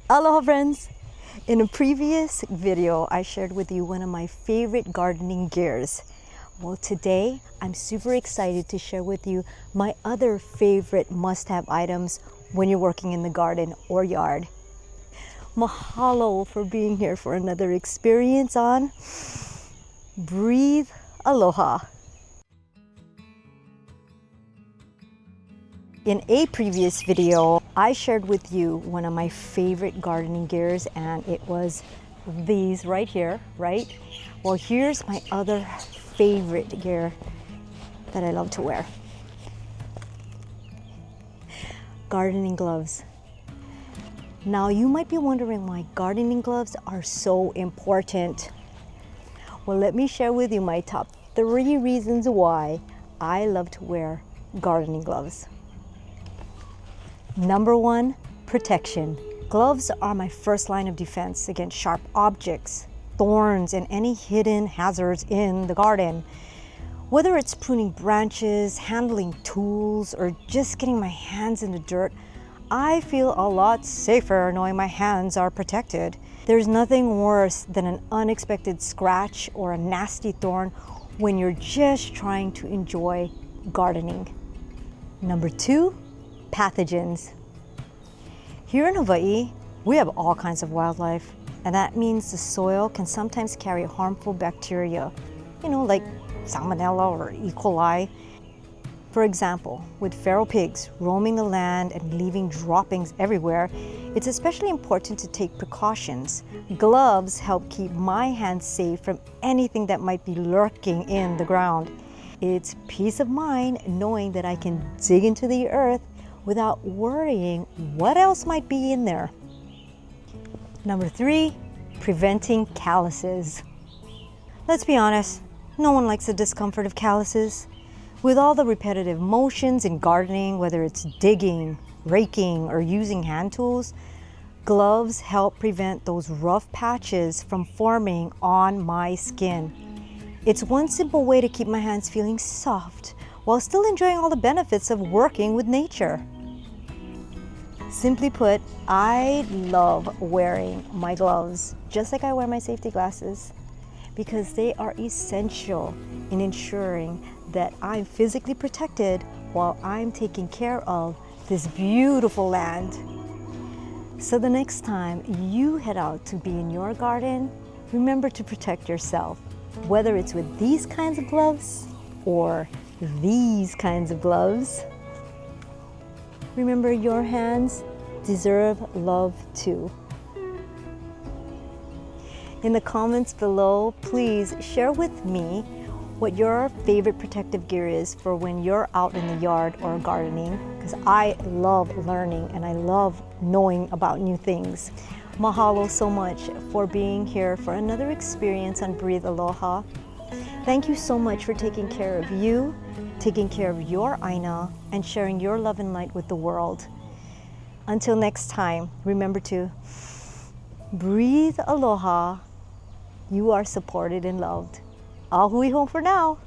Aloha friends! In a previous video, I shared with you one of my favorite gardening gears. Well, today I'm super excited to share with you my other favorite must-have items when you're working in the garden or yard. Mahalo for being here for another experience on Breathe Aloha. In a previous video, I shared with you one of my favorite gardening gears, and it was these right here, right? Well, here's my other favorite gear that I love to wear. Gardening gloves. Now, you might be wondering why gardening gloves are so important. Well, let me share with you my top 3 reasons why I love to wear gardening gloves. Number 1, protection. Gloves are my first line of defense against sharp objects, thorns, and any hidden hazards in the garden. Whether it's pruning branches, handling tools, or just getting my hands in the dirt, I feel a lot safer knowing my hands are protected. There's nothing worse than an unexpected scratch or a nasty thorn when you're just trying to enjoy gardening. Number 2, pathogens. Here in Hawaii, we have all kinds of wildlife, and that means the soil can sometimes carry harmful bacteria, like salmonella or E. coli. For example, with feral pigs roaming the land and leaving droppings everywhere, it's especially important to take precautions. Gloves help keep my hands safe from anything that might be lurking in the ground. It's peace of mind knowing that I can dig into the earth without worrying what else might be in there. Number 3, preventing calluses. Let's be honest, no one likes the discomfort of calluses. With all the repetitive motions in gardening, whether it's digging, raking, or using hand tools, gloves help prevent those rough patches from forming on my skin. It's one simple way to keep my hands feeling soft while still enjoying all the benefits of working with nature. Simply put, I love wearing my gloves just like I wear my safety glasses because they are essential in ensuring that I'm physically protected while I'm taking care of this beautiful land. So the next time you head out to be in your garden, remember to protect yourself, whether it's with these kinds of gloves or these kinds of gloves. Remember, your hands deserve love too. In the comments below, please share with me what your favorite protective gear is for when you're out in the yard or gardening, because I love learning and I love knowing about new things. Mahalo so much for being here for another experience on Breathe Aloha. Thank you so much for taking care of you, taking care of your Aina, and sharing your love and light with the world. Until next time, remember to breathe aloha. You are supported and loved. Ahui home for now.